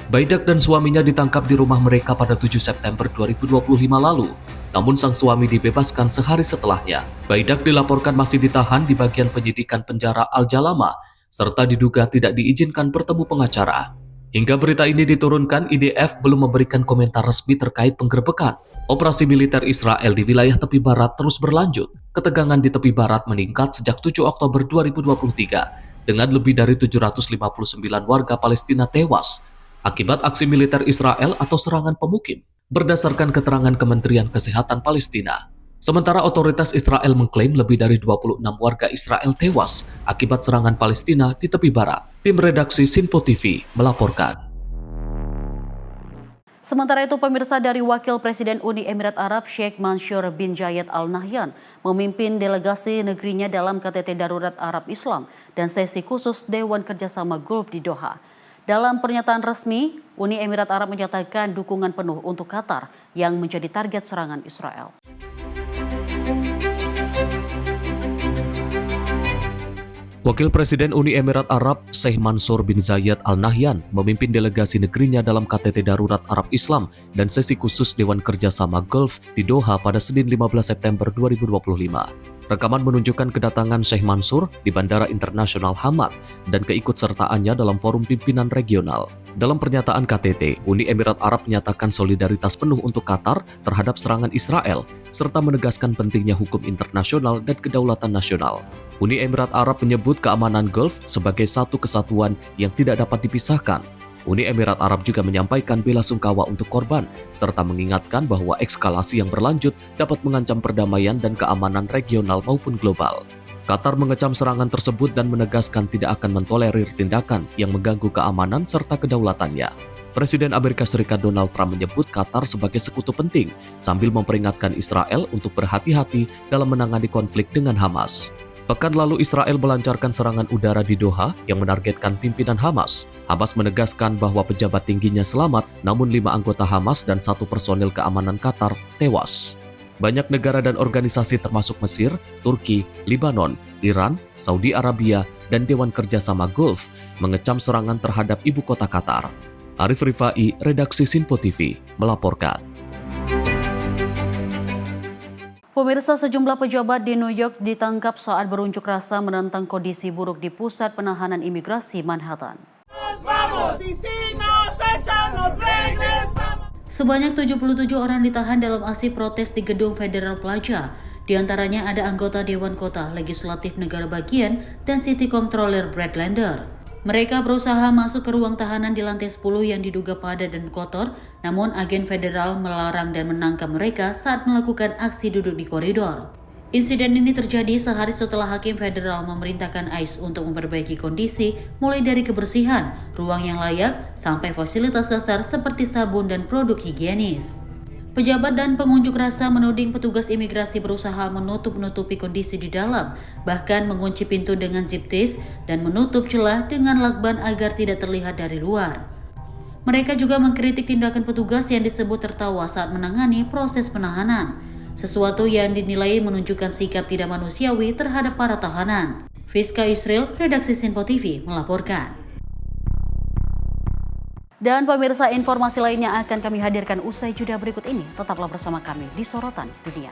Baidak dan suaminya ditangkap di rumah mereka pada 7 September 2025 lalu. Namun sang suami dibebaskan sehari setelahnya. Baidak dilaporkan masih ditahan di bagian penyidikan penjara Al-Jalama, serta diduga tidak diizinkan bertemu pengacara. Hingga berita ini diturunkan, IDF belum memberikan komentar resmi terkait penggerebekan. Operasi militer Israel di wilayah tepi barat terus berlanjut. Ketegangan di tepi barat meningkat sejak 7 Oktober 2023, dengan lebih dari 759 warga Palestina tewas akibat aksi militer Israel atau serangan pemukim, berdasarkan keterangan Kementerian Kesehatan Palestina. Sementara otoritas Israel mengklaim lebih dari 26 warga Israel tewas akibat serangan Palestina di tepi barat. Tim redaksi Sinpo TV melaporkan. Sementara itu, pemirsa, dari Wakil Presiden Uni Emirat Arab Sheikh Mansyur bin Zayed Al Nahyan memimpin delegasi negerinya dalam KTT Darurat Arab Islam dan sesi khusus Dewan Kerjasama Gulf di Doha. Dalam pernyataan resmi, Uni Emirat Arab menyatakan dukungan penuh untuk Qatar yang menjadi target serangan Israel. Wakil Presiden Uni Emirat Arab Sheikh Mansyur bin Zayed Al Nahyan memimpin delegasi negerinya dalam KTT Darurat Arab Islam dan sesi khusus Dewan Kerjasama Gulf di Doha pada Senin 15 September 2025. Rekaman menunjukkan kedatangan Sheikh Mansyur di Bandara Internasional Hamad dan keikutsertaannya dalam forum pimpinan regional. Dalam pernyataan KTT, Uni Emirat Arab menyatakan solidaritas penuh untuk Qatar terhadap serangan Israel, serta menegaskan pentingnya hukum internasional dan kedaulatan nasional. Uni Emirat Arab menyebut keamanan Gulf sebagai satu kesatuan yang tidak dapat dipisahkan. Uni Emirat Arab juga menyampaikan belasungkawa untuk korban, serta mengingatkan bahwa eskalasi yang berlanjut dapat mengancam perdamaian dan keamanan regional maupun global. Qatar mengecam serangan tersebut dan menegaskan tidak akan mentolerir tindakan yang mengganggu keamanan serta kedaulatannya. Presiden Amerika Serikat Donald Trump menyebut Qatar sebagai sekutu penting, sambil memperingatkan Israel untuk berhati-hati dalam menangani konflik dengan Hamas. Pekan lalu Israel melancarkan serangan udara di Doha yang menargetkan pimpinan Hamas. Hamas menegaskan bahwa pejabat tingginya selamat, namun 5 anggota Hamas dan 1 personil keamanan Qatar tewas. Banyak negara dan organisasi termasuk Mesir, Turki, Libanon, Iran, Saudi Arabia, dan Dewan Kerjasama Gulf mengecam serangan terhadap ibu kota Qatar. Arif Rifai, Redaksi Sinpo TV, melaporkan. Pemirsa, sejumlah pejabat di New York ditangkap saat berunjuk rasa menentang kondisi buruk di pusat penahanan imigrasi Manhattan. Sebanyak 77 orang ditahan dalam aksi protes di gedung Federal Plaza. Di antaranya ada anggota Dewan Kota, Legislatif Negara Bagian, dan City Comptroller Brad Lander. Mereka berusaha masuk ke ruang tahanan di lantai 10 yang diduga padat dan kotor, namun agen federal melarang dan menangkap mereka saat melakukan aksi duduk di koridor. Insiden ini terjadi sehari setelah Hakim Federal memerintahkan ICE untuk memperbaiki kondisi mulai dari kebersihan, ruang yang layak, sampai fasilitas dasar seperti sabun dan produk higienis. Pejabat dan pengunjuk rasa menuding petugas imigrasi berusaha menutup-nutupi kondisi di dalam, bahkan mengunci pintu dengan zip ties dan menutup celah dengan lakban agar tidak terlihat dari luar. Mereka juga mengkritik tindakan petugas yang disebut tertawa saat menangani proses penahanan, sesuatu yang dinilai menunjukkan sikap tidak manusiawi terhadap para tahanan. Fiska Yusril, Redaksi Sinpo TV, melaporkan. Dan pemirsa, informasi lainnya akan kami hadirkan usai jeda berikut ini. Tetaplah bersama kami di Sorotan Dunia.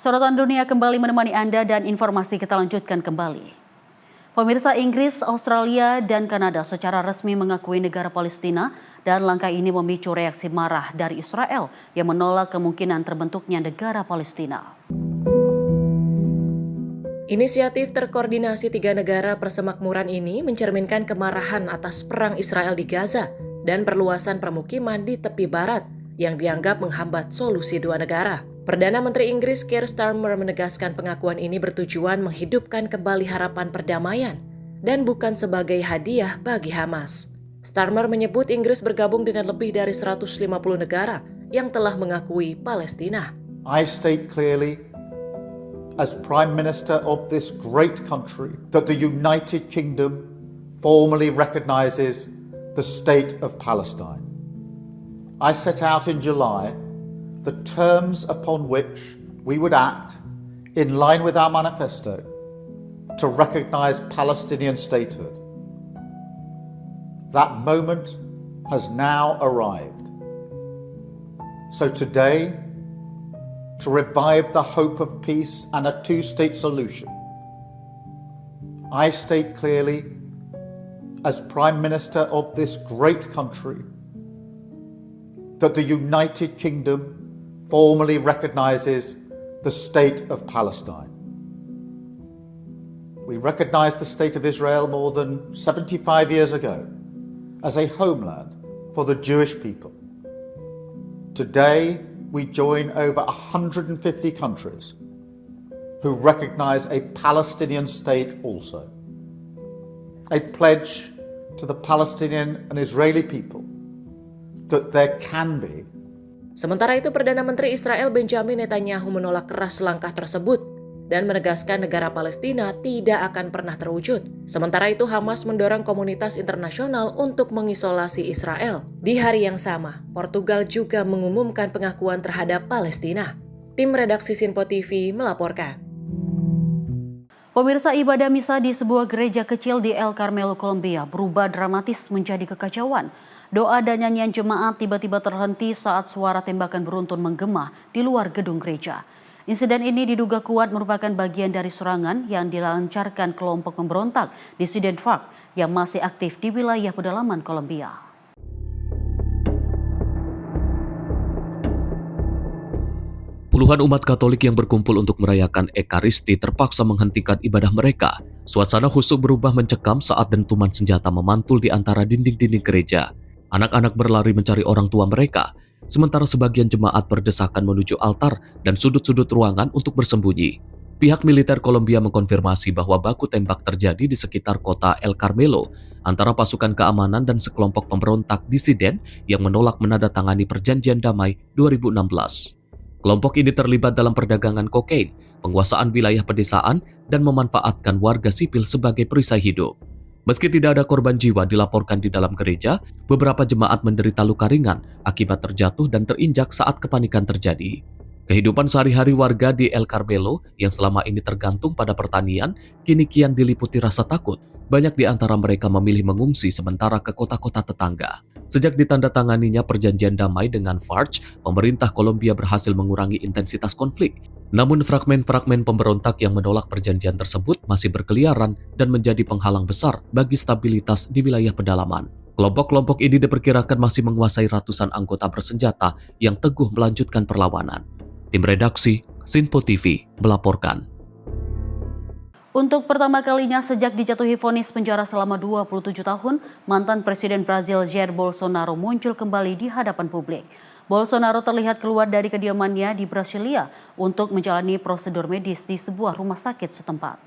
Sorotan Dunia kembali menemani Anda dan informasi kita lanjutkan kembali. Pemirsa, Inggris, Australia, dan Kanada secara resmi mengakui negara Palestina dan langkah ini memicu reaksi marah dari Israel yang menolak kemungkinan terbentuknya negara Palestina. Inisiatif terkoordinasi 3 negara persemakmuran ini mencerminkan kemarahan atas perang Israel di Gaza dan perluasan permukiman di tepi barat yang dianggap menghambat solusi 2 negara. Perdana Menteri Inggris Keir Starmer menegaskan pengakuan ini bertujuan menghidupkan kembali harapan perdamaian dan bukan sebagai hadiah bagi Hamas. Starmer menyebut Inggris bergabung dengan lebih dari 150 negara yang telah mengakui Palestina. I state clearly, as Prime Minister of this great country, that the United Kingdom formally recognizes the state of Palestine. I set out in July the terms upon which we would act in line with our manifesto to recognize Palestinian statehood. That moment has now arrived. So today, to revive the hope of peace and a 2-state solution, I state clearly, as Prime Minister of this great country, that the United Kingdom formally recognizes the state of Palestine. We recognized the state of Israel more than 75 years ago as a homeland for the Jewish people. Today, we join over 150 countries who recognize a Palestinian state also. A pledge to the Palestinian and Israeli people that there can be. Sementara itu, Perdana Menteri Israel Benjamin Netanyahu menolak keras langkah tersebut. dan menegaskan negara Palestina tidak akan pernah terwujud. Sementara itu, Hamas mendorong komunitas internasional untuk mengisolasi Israel. Di hari yang sama, Portugal juga mengumumkan pengakuan terhadap Palestina. Tim redaksi Sinpo TV melaporkan. Pemirsa, ibadah misa di sebuah gereja kecil di El Carmelo, Kolombia berubah dramatis menjadi kekacauan. Doa dan nyanyian jemaat tiba-tiba terhenti saat suara tembakan beruntun menggema di luar gedung gereja. Insiden ini diduga kuat merupakan bagian dari serangan yang dilancarkan kelompok pemberontak disiden FARC yang masih aktif di wilayah pedalaman Kolombia. Puluhan umat Katolik yang berkumpul untuk merayakan Ekaristi terpaksa menghentikan ibadah mereka. Suasana khusyuk berubah mencekam saat dentuman senjata memantul di antara dinding-dinding gereja. Anak-anak berlari mencari orang tua mereka, sementara sebagian jemaat berdesakan menuju altar dan sudut-sudut ruangan untuk bersembunyi. Pihak militer Kolombia mengkonfirmasi bahwa baku tembak terjadi di sekitar kota El Carmelo antara pasukan keamanan dan sekelompok pemberontak disiden yang menolak menandatangani perjanjian damai 2016. Kelompok ini terlibat dalam perdagangan kokain, penguasaan wilayah pedesaan, dan memanfaatkan warga sipil sebagai perisai hidup. Meski tidak ada korban jiwa dilaporkan di dalam gereja, beberapa jemaat menderita luka ringan akibat terjatuh dan terinjak saat kepanikan terjadi. Kehidupan sehari-hari warga di El Carmelo yang selama ini tergantung pada pertanian, kini kian diliputi rasa takut. Banyak di antara mereka memilih mengungsi sementara ke kota-kota tetangga. Sejak ditandatanganinya perjanjian damai dengan FARC, pemerintah Kolombia berhasil mengurangi intensitas konflik. Namun fragmen-fragmen pemberontak yang menolak perjanjian tersebut masih berkeliaran dan menjadi penghalang besar bagi stabilitas di wilayah pedalaman. Kelompok-kelompok ini diperkirakan masih menguasai ratusan anggota bersenjata yang teguh melanjutkan perlawanan. Tim redaksi Sinpo TV melaporkan. Untuk pertama kalinya sejak dijatuhi vonis penjara selama 27 tahun, mantan Presiden Brazil Jair Bolsonaro muncul kembali di hadapan publik. Bolsonaro terlihat keluar dari kediamannya di Brasilia untuk menjalani prosedur medis di sebuah rumah sakit setempat.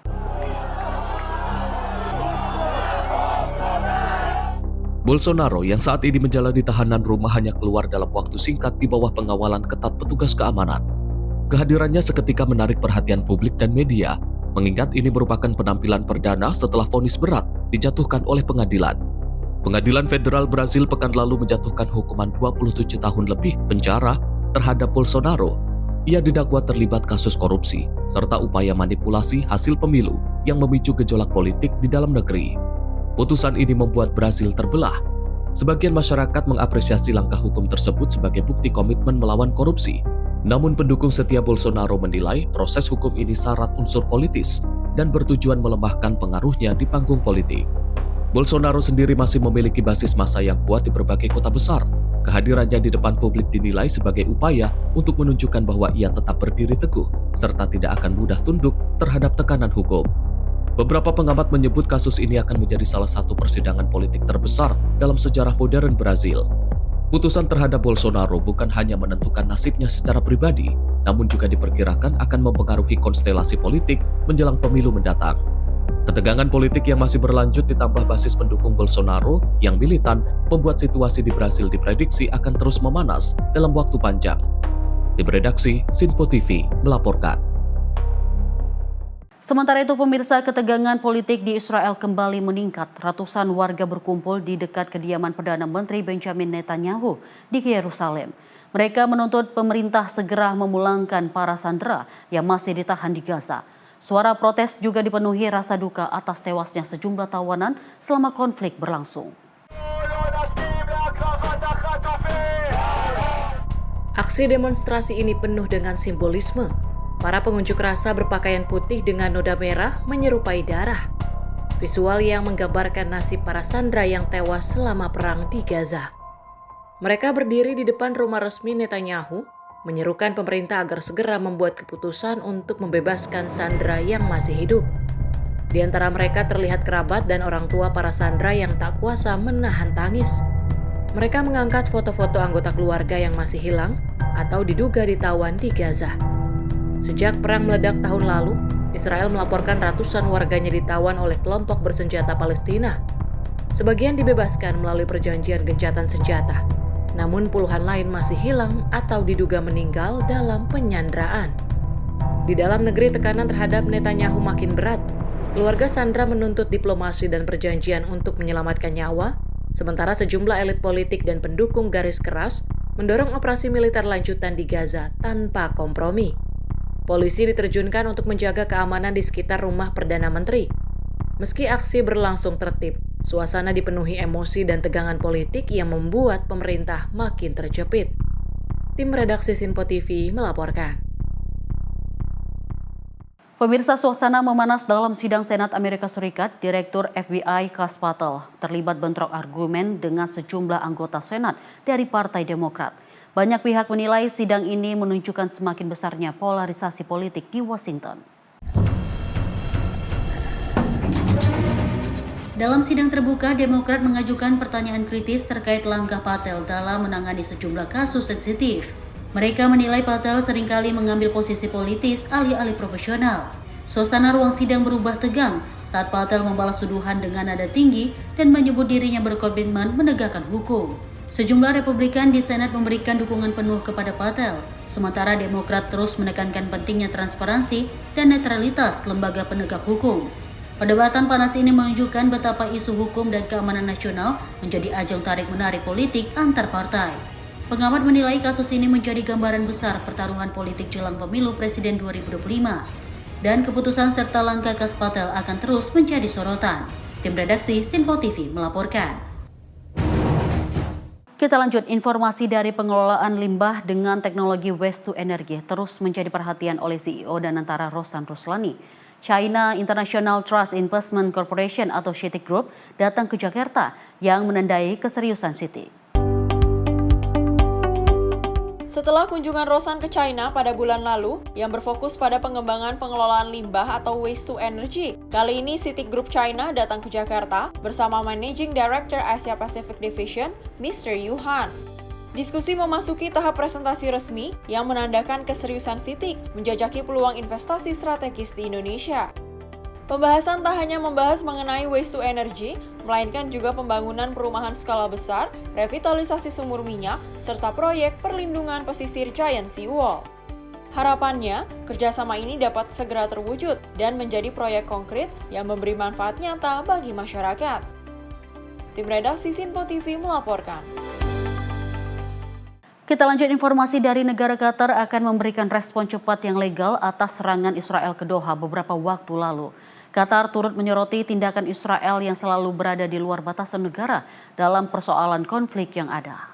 Bolsonaro yang saat ini menjalani tahanan rumah hanya keluar dalam waktu singkat di bawah pengawalan ketat petugas keamanan. Kehadirannya seketika menarik perhatian publik dan media, mengingat ini merupakan penampilan perdana setelah vonis berat dijatuhkan oleh pengadilan. Pengadilan Federal Brazil pekan lalu menjatuhkan hukuman 27 tahun lebih penjara terhadap Bolsonaro. Ia didakwa terlibat kasus korupsi serta upaya manipulasi hasil pemilu yang memicu gejolak politik di dalam negeri. Putusan ini membuat Brazil terbelah. Sebagian masyarakat mengapresiasi langkah hukum tersebut sebagai bukti komitmen melawan korupsi. Namun pendukung setia Bolsonaro menilai proses hukum ini syarat unsur politis dan bertujuan melemahkan pengaruhnya di panggung politik. Bolsonaro sendiri masih memiliki basis massa yang kuat di berbagai kota besar. Kehadirannya di depan publik dinilai sebagai upaya untuk menunjukkan bahwa ia tetap berdiri teguh serta tidak akan mudah tunduk terhadap tekanan hukum. Beberapa pengamat menyebut kasus ini akan menjadi salah satu persidangan politik terbesar dalam sejarah modern Brazil. Putusan terhadap Bolsonaro bukan hanya menentukan nasibnya secara pribadi, namun juga diperkirakan akan mempengaruhi konstelasi politik menjelang pemilu mendatang. Ketegangan politik yang masih berlanjut ditambah basis pendukung Bolsonaro yang militan membuat situasi di Brasil diprediksi akan terus memanas dalam waktu panjang. Tim redaksi Sinpo TV melaporkan. Sementara itu, pemirsa, ketegangan politik di Israel kembali meningkat. Ratusan warga berkumpul di dekat kediaman Perdana Menteri Benjamin Netanyahu di Yerusalem. Mereka menuntut pemerintah segera memulangkan para sandera yang masih ditahan di Gaza. Suara protes juga dipenuhi rasa duka atas tewasnya sejumlah tawanan selama konflik berlangsung. Aksi demonstrasi ini penuh dengan simbolisme. Para pengunjuk rasa berpakaian putih dengan noda merah menyerupai darah. Visual yang menggambarkan nasib para sandera yang tewas selama perang di Gaza. Mereka berdiri di depan rumah resmi Netanyahu, menyerukan pemerintah agar segera membuat keputusan untuk membebaskan sandera yang masih hidup. Di antara mereka terlihat kerabat dan orang tua para sandera yang tak kuasa menahan tangis. Mereka mengangkat foto-foto anggota keluarga yang masih hilang atau diduga ditawan di Gaza. Sejak perang meledak tahun lalu, Israel melaporkan ratusan warganya ditawan oleh kelompok bersenjata Palestina. Sebagian dibebaskan melalui perjanjian gencatan senjata, namun puluhan lain masih hilang atau diduga meninggal dalam penyanderaan. Di dalam negeri tekanan terhadap Netanyahu makin berat. Keluarga Sandra menuntut diplomasi dan perjanjian untuk menyelamatkan nyawa, sementara sejumlah elit politik dan pendukung garis keras mendorong operasi militer lanjutan di Gaza tanpa kompromi. Polisi diterjunkan untuk menjaga keamanan di sekitar rumah Perdana Menteri. Meski aksi berlangsung tertib, suasana dipenuhi emosi dan tegangan politik yang membuat pemerintah makin terjepit. Tim redaksi Sinpo TV melaporkan. Pemirsa, suasana memanas dalam sidang Senat Amerika Serikat. Direktur FBI Kash Patel terlibat bentrok argumen dengan sejumlah anggota Senat dari Partai Demokrat. Banyak pihak menilai sidang ini menunjukkan semakin besarnya polarisasi politik di Washington. Dalam sidang terbuka, Demokrat mengajukan pertanyaan kritis terkait langkah Patel dalam menangani sejumlah kasus sensitif. Mereka menilai Patel seringkali mengambil posisi politis alih-alih profesional. Suasana ruang sidang berubah tegang saat Patel membalas tuduhan dengan nada tinggi dan menyebut dirinya berkomitmen menegakkan hukum. Sejumlah Republikan di Senat memberikan dukungan penuh kepada Patel, sementara Demokrat terus menekankan pentingnya transparansi dan netralitas lembaga penegak hukum. Perdebatan panas ini menunjukkan betapa isu hukum dan keamanan nasional menjadi ajang tarik-menarik politik antar partai. Pengamat menilai kasus ini menjadi gambaran besar pertaruhan politik jelang pemilu Presiden 2025. Dan keputusan serta langkah Kash Patel akan terus menjadi sorotan. Tim redaksi Sinpo TV melaporkan. Kita lanjut, informasi dari pengelolaan limbah dengan teknologi waste to energy terus menjadi perhatian oleh CEO dan Danantara Rosan Ruslani. China International Trust Investment Corporation atau CITIC Group datang ke Jakarta yang menandai keseriusan CITIC. Setelah kunjungan Rosan ke China pada bulan lalu, yang berfokus pada pengembangan pengelolaan limbah atau waste to energy, kali ini CITIC Group China datang ke Jakarta bersama Managing Director Asia Pacific Division, Mr. Yu Han. Diskusi memasuki tahap presentasi resmi yang menandakan keseriusan CITIC menjajaki peluang investasi strategis di Indonesia. Pembahasan tak hanya membahas mengenai waste to energy, melainkan juga pembangunan perumahan skala besar, revitalisasi sumur minyak, serta proyek perlindungan pesisir Giant Sea Wall. Harapannya, kerjasama ini dapat segera terwujud dan menjadi proyek konkret yang memberi manfaat nyata bagi masyarakat. Tim redaksi Sinpo TV melaporkan. Kita lanjut, informasi dari negara Qatar akan memberikan respon cepat yang legal atas serangan Israel ke Doha beberapa waktu lalu. Qatar turut menyoroti tindakan Israel yang selalu berada di luar batasan negara dalam persoalan konflik yang ada.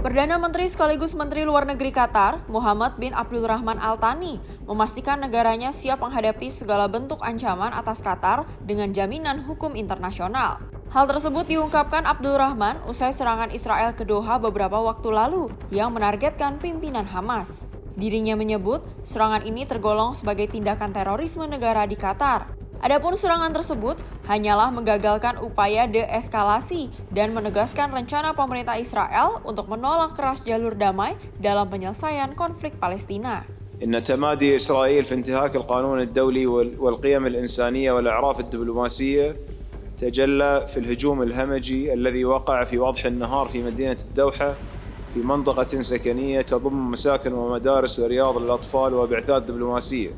Perdana Menteri sekaligus Menteri Luar Negeri Qatar, Muhammad bin Abdul Rahman Al Thani, memastikan negaranya siap menghadapi segala bentuk ancaman atas Qatar dengan jaminan hukum internasional. Hal tersebut diungkapkan Abdul Rahman usai serangan Israel ke Doha beberapa waktu lalu yang menargetkan pimpinan Hamas. Dirinya menyebut serangan ini tergolong sebagai tindakan terorisme negara di Qatar. Adapun serangan tersebut hanyalah menggagalkan upaya deeskalasi dan menegaskan rencana pemerintah Israel untuk menolak keras jalur damai dalam penyelesaian konflik Palestina. إن تمادي إسرائيل في انتهاك القانون الدولي والقيم الإنسانية والأعراف الدبلوماسية تجلى في الهجوم الهمجي الذي وقع في وضح النهار في مدينة الدوحة في منطقة سكنية تضم مساكن ومدارس ورياض للأطفال وبعثات دبلوماسية،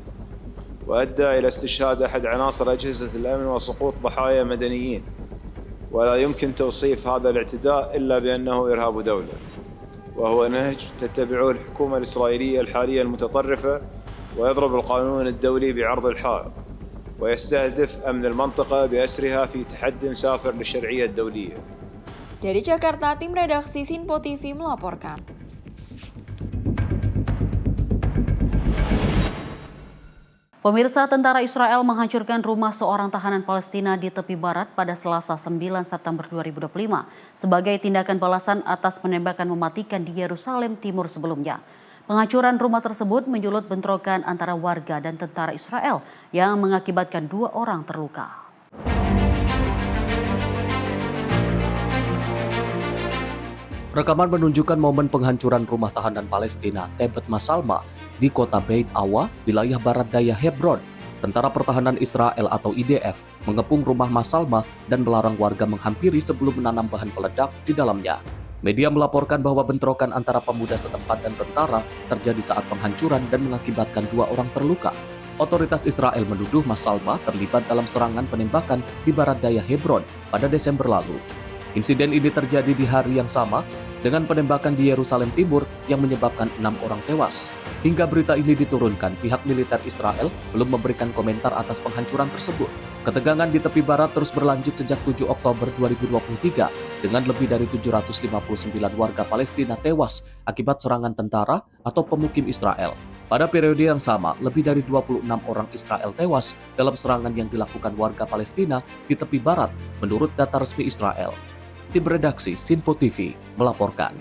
وأدى إلى استشهاد أحد عناصر أجهزة الأمن وسقوط ضحايا مدنيين، ولا يمكن توصيف هذا الاعتداء إلا بأنه إرهاب دولة، وهو نهج تتبعه الحكومة الإسرائيلية الحالية المتطرفة ويضرب القانون الدولي بعرض الحائط ويستهدف أمن المنطقة بأسرها في تحد سافر للشرعية الدولية. Dari Jakarta, tim redaksi Sinpo TV melaporkan. Pemirsa, tentara Israel menghancurkan rumah seorang tahanan Palestina di tepi barat pada Selasa 9 September 2025 sebagai tindakan balasan atas penembakan mematikan di Yerusalem Timur sebelumnya. Penghancuran rumah tersebut menyulut bentrokan antara warga dan tentara Israel yang mengakibatkan 2 orang terluka. Rekaman menunjukkan momen penghancuran rumah tahanan Palestina Tebet Masalma di kota Beit Awa, wilayah barat daya Hebron. Tentara Pertahanan Israel atau IDF mengepung rumah Masalma dan melarang warga menghampiri sebelum menanam bahan peledak di dalamnya. Media melaporkan bahwa bentrokan antara pemuda setempat dan tentara terjadi saat penghancuran dan mengakibatkan 2 orang terluka. Otoritas Israel menuduh Masalbah terlibat dalam serangan penembakan di barat daya Hebron pada Desember lalu. Insiden ini terjadi di hari yang sama dengan penembakan di Yerusalem Timur yang menyebabkan 6 orang tewas. Hingga berita ini diturunkan, pihak militer Israel belum memberikan komentar atas penghancuran tersebut. Ketegangan di tepi barat terus berlanjut sejak 7 Oktober 2023 dengan lebih dari 759 warga Palestina tewas akibat serangan tentara atau pemukim Israel. Pada periode yang sama, lebih dari 26 orang Israel tewas dalam serangan yang dilakukan warga Palestina di tepi barat menurut data resmi Israel. Tim redaksi Sinpo TV melaporkan.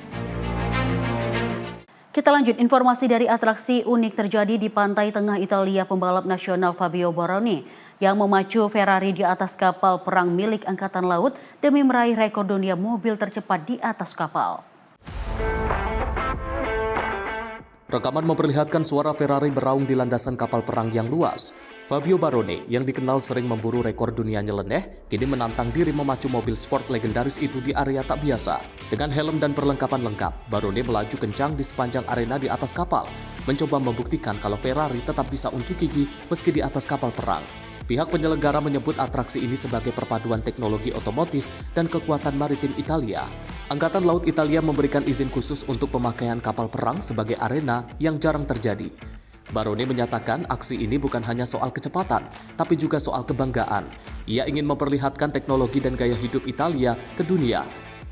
Kita lanjut, informasi dari atraksi unik terjadi di pantai tengah Italia. Pembalap nasional Fabio Baroni yang memacu Ferrari di atas kapal perang milik Angkatan Laut demi meraih rekor dunia mobil tercepat di atas kapal. Rekaman memperlihatkan suara Ferrari beraung di landasan kapal perang yang luas. Fabio Baroni, yang dikenal sering memburu rekor dunia nyeleneh, kini menantang diri memacu mobil sport legendaris itu di area tak biasa. Dengan helm dan perlengkapan lengkap, Baroni melaju kencang di sepanjang arena di atas kapal, mencoba membuktikan kalau Ferrari tetap bisa unjuk gigi meski di atas kapal perang. Pihak penyelenggara menyebut atraksi ini sebagai perpaduan teknologi otomotif dan kekuatan maritim Italia. Angkatan Laut Italia memberikan izin khusus untuk pemakaian kapal perang sebagai arena yang jarang terjadi. Baroni menyatakan aksi ini bukan hanya soal kecepatan, tapi juga soal kebanggaan. Ia ingin memperlihatkan teknologi dan gaya hidup Italia ke dunia.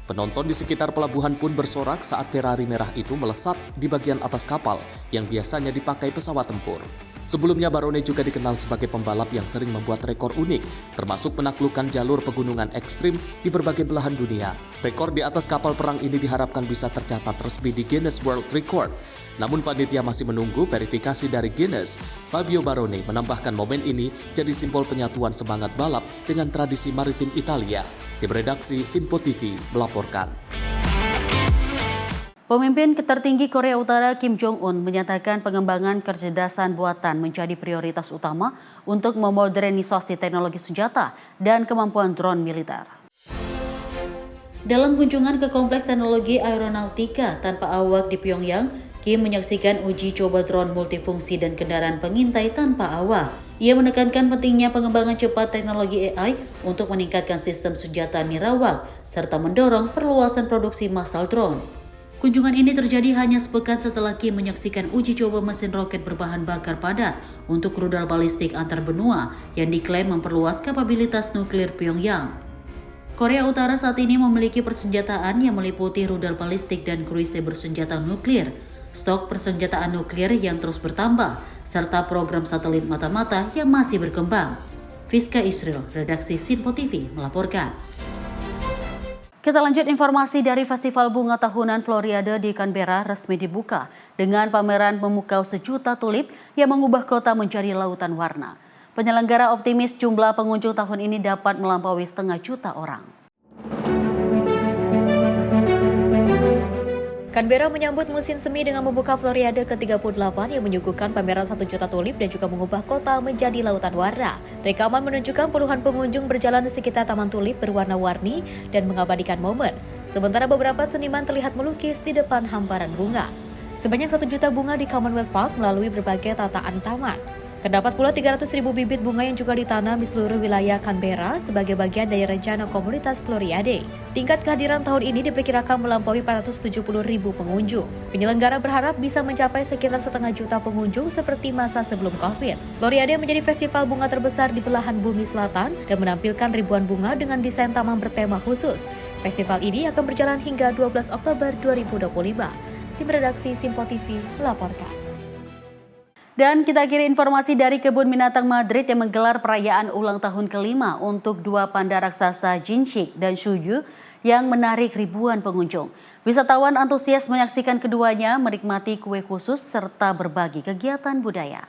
Penonton di sekitar pelabuhan pun bersorak saat Ferrari merah itu melesat di bagian atas kapal yang biasanya dipakai pesawat tempur. Sebelumnya Baroni juga dikenal sebagai pembalap yang sering membuat rekor unik, termasuk menaklukkan jalur pegunungan ekstrim di berbagai belahan dunia. Rekor di atas kapal perang ini diharapkan bisa tercatat resmi di Guinness World Record. Namun panitia masih menunggu verifikasi dari Guinness. Fabio Baroni menambahkan momen ini jadi simbol penyatuan semangat balap dengan tradisi maritim Italia. Tim redaksi Sinpo TV melaporkan. Pemimpin tertinggi Korea Utara Kim Jong-un menyatakan pengembangan kecerdasan buatan menjadi prioritas utama untuk memodernisasi teknologi senjata dan kemampuan drone militer. Dalam kunjungan ke Kompleks Teknologi Aeronautika tanpa awak di Pyongyang, Kim menyaksikan uji coba drone multifungsi dan kendaraan pengintai tanpa awak. Ia menekankan pentingnya pengembangan cepat teknologi AI untuk meningkatkan sistem senjata nirawak, serta mendorong perluasan produksi massal drone. Kunjungan ini terjadi hanya sepekan setelah Kim menyaksikan uji coba mesin roket berbahan bakar padat untuk rudal balistik antar benua yang diklaim memperluas kapabilitas nuklir Pyongyang. Korea Utara saat ini memiliki persenjataan yang meliputi rudal balistik dan cruise bersenjata nuklir, stok persenjataan nuklir yang terus bertambah, serta program satelit mata-mata yang masih berkembang. Fiska Israel, redaksi Sinpo TV melaporkan. Kita lanjut, informasi dari Festival Bunga Tahunan Floriade di Canberra resmi dibuka dengan pameran memukau sejuta tulip yang mengubah kota menjadi lautan warna. Penyelenggara optimis jumlah pengunjung tahun ini dapat melampaui 500 juta orang. Canberra menyambut musim semi dengan membuka Floriade ke-38 yang menyuguhkan pameran 1 juta tulip dan juga mengubah kota menjadi lautan warna. Rekaman menunjukkan puluhan pengunjung berjalan di sekitar taman tulip berwarna-warni dan mengabadikan momen. Sementara beberapa seniman terlihat melukis di depan hamparan bunga. Sebanyak 1 juta bunga di Commonwealth Park melalui berbagai tataan taman. Terdapat pula 300.000 bibit bunga yang juga ditanam di seluruh wilayah Canberra sebagai bagian dari rencana komunitas Floriade. Tingkat kehadiran tahun ini diperkirakan melampaui 470.000 pengunjung. Penyelenggara berharap bisa mencapai sekitar 500 juta pengunjung seperti masa sebelum Covid. Floriade menjadi festival bunga terbesar di belahan bumi selatan dan menampilkan ribuan bunga dengan desain taman bertema khusus. Festival ini akan berjalan hingga 12 Oktober 2025. Tim redaksi Sinpo TV melaporkan. Dan kita akhiri informasi dari Kebun Binatang Madrid yang menggelar perayaan ulang tahun kelima untuk 2 panda raksasa Jinchik dan Shuyu yang menarik ribuan pengunjung. Wisatawan antusias menyaksikan keduanya menikmati kue khusus serta berbagi kegiatan budaya.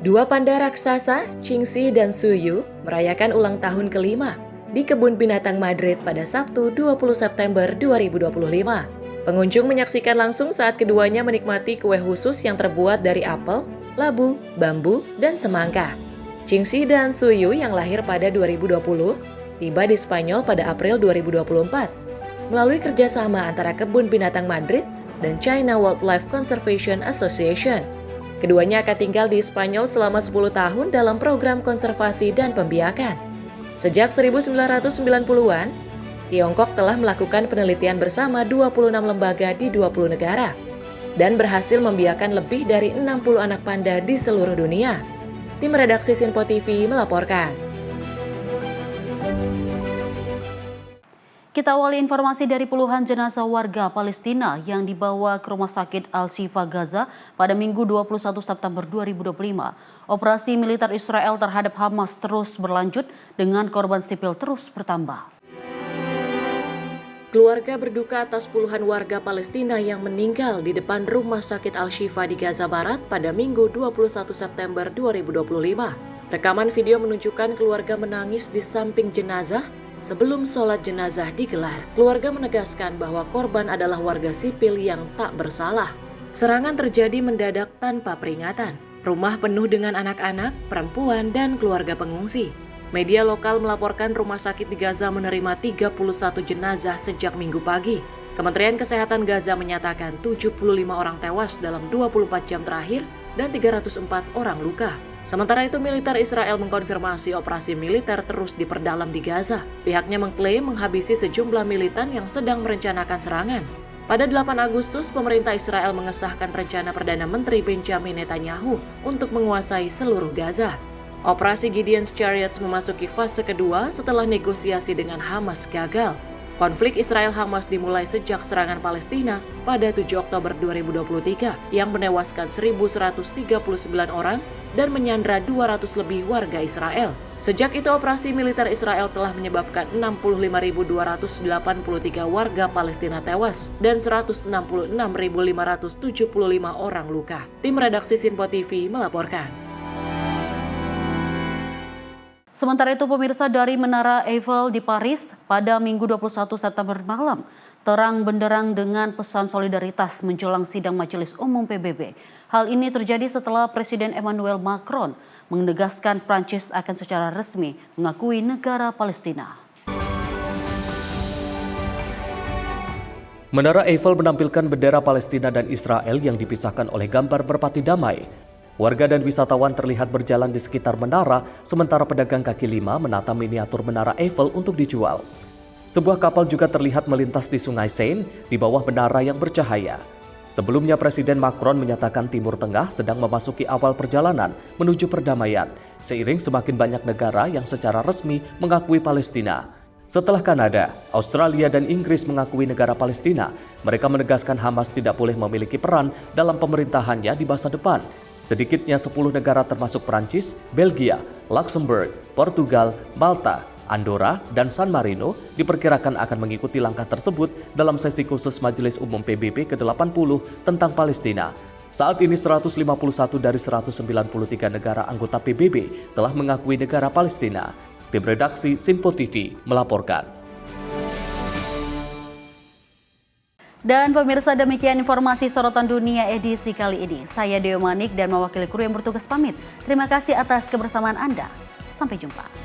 2 panda raksasa, Jinchik dan Shuyu, merayakan ulang tahun kelima di Kebun Binatang Madrid pada Sabtu 20 September 2025. Pengunjung menyaksikan langsung saat keduanya menikmati kue khusus yang terbuat dari apel, labu, bambu, dan semangka. Jinchik dan Shuyu yang lahir pada 2020 tiba di Spanyol pada April 2024 melalui kerjasama antara Kebun Binatang Madrid dan China Wildlife Conservation Association. Keduanya akan tinggal di Spanyol selama 10 tahun dalam program konservasi dan pembiakan. Sejak 1990-an, Tiongkok telah melakukan penelitian bersama 26 lembaga di 20 negara dan berhasil membiakan lebih dari 60 anak panda di seluruh dunia. Tim redaksi Sinpo TV melaporkan. Kita awali informasi dari puluhan jenazah warga Palestina yang dibawa ke Rumah Sakit Al-Shifa Gaza pada Minggu 21 September 2025. Operasi militer Israel terhadap Hamas terus berlanjut dengan korban sipil terus bertambah. Keluarga berduka atas puluhan warga Palestina yang meninggal di depan Rumah Sakit Al-Shifa di Gaza Barat pada Minggu 21 September 2025. Rekaman video menunjukkan keluarga menangis di samping jenazah sebelum sholat jenazah digelar. Keluarga menegaskan bahwa korban adalah warga sipil yang tak bersalah. Serangan terjadi mendadak tanpa peringatan. Rumah penuh dengan anak-anak, perempuan, dan keluarga pengungsi. Media lokal melaporkan rumah sakit di Gaza menerima 31 jenazah sejak Minggu pagi. Kementerian Kesehatan Gaza menyatakan 75 orang tewas dalam 24 jam terakhir dan 304 orang luka. Sementara itu, militer Israel mengkonfirmasi operasi militer terus diperdalam di Gaza. Pihaknya mengklaim menghabisi sejumlah militan yang sedang merencanakan serangan. Pada 8 Agustus, pemerintah Israel mengesahkan rencana Perdana Menteri Benjamin Netanyahu untuk menguasai seluruh Gaza. Operasi Gideon's Chariots memasuki fase kedua setelah negosiasi dengan Hamas gagal. Konflik Israel-Hamas dimulai sejak serangan Palestina pada 7 Oktober 2023 yang menewaskan 1.139 orang dan menyandra 200 lebih warga Israel. Sejak itu, operasi militer Israel telah menyebabkan 65.283 warga Palestina tewas dan 166.575 orang luka. Tim redaksi Sinpo TV melaporkan. Sementara itu, pemirsa, dari Menara Eiffel di Paris pada Minggu 21 September malam, terang benderang dengan pesan solidaritas menjelang sidang Majelis Umum PBB. Hal ini terjadi setelah Presiden Emmanuel Macron menegaskan Prancis akan secara resmi mengakui negara Palestina. Menara Eiffel menampilkan bendera Palestina dan Israel yang dipisahkan oleh gambar merpati damai. Warga dan wisatawan terlihat berjalan di sekitar menara, sementara pedagang kaki lima menata miniatur Menara Eiffel untuk dijual. Sebuah kapal juga terlihat melintas di Sungai Seine di bawah menara yang bercahaya. Sebelumnya, Presiden Macron menyatakan Timur Tengah sedang memasuki awal perjalanan menuju perdamaian, seiring semakin banyak negara yang secara resmi mengakui Palestina. Setelah Kanada, Australia, dan Inggris mengakui negara Palestina, mereka menegaskan Hamas tidak boleh memiliki peran dalam pemerintahannya di masa depan. Sedikitnya 10 negara termasuk Prancis, Belgia, Luxembourg, Portugal, Malta, Andorra, dan San Marino diperkirakan akan mengikuti langkah tersebut dalam sesi khusus Majelis Umum PBB ke-80 tentang Palestina. Saat ini 151 dari 193 negara anggota PBB telah mengakui negara Palestina. Tim redaksi Sinpo TV melaporkan. Dan pemirsa, demikian informasi Sorotan Dunia edisi kali ini. Saya Dewi Manik dan mewakili kru yang bertugas pamit. Terima kasih atas kebersamaan Anda. Sampai jumpa.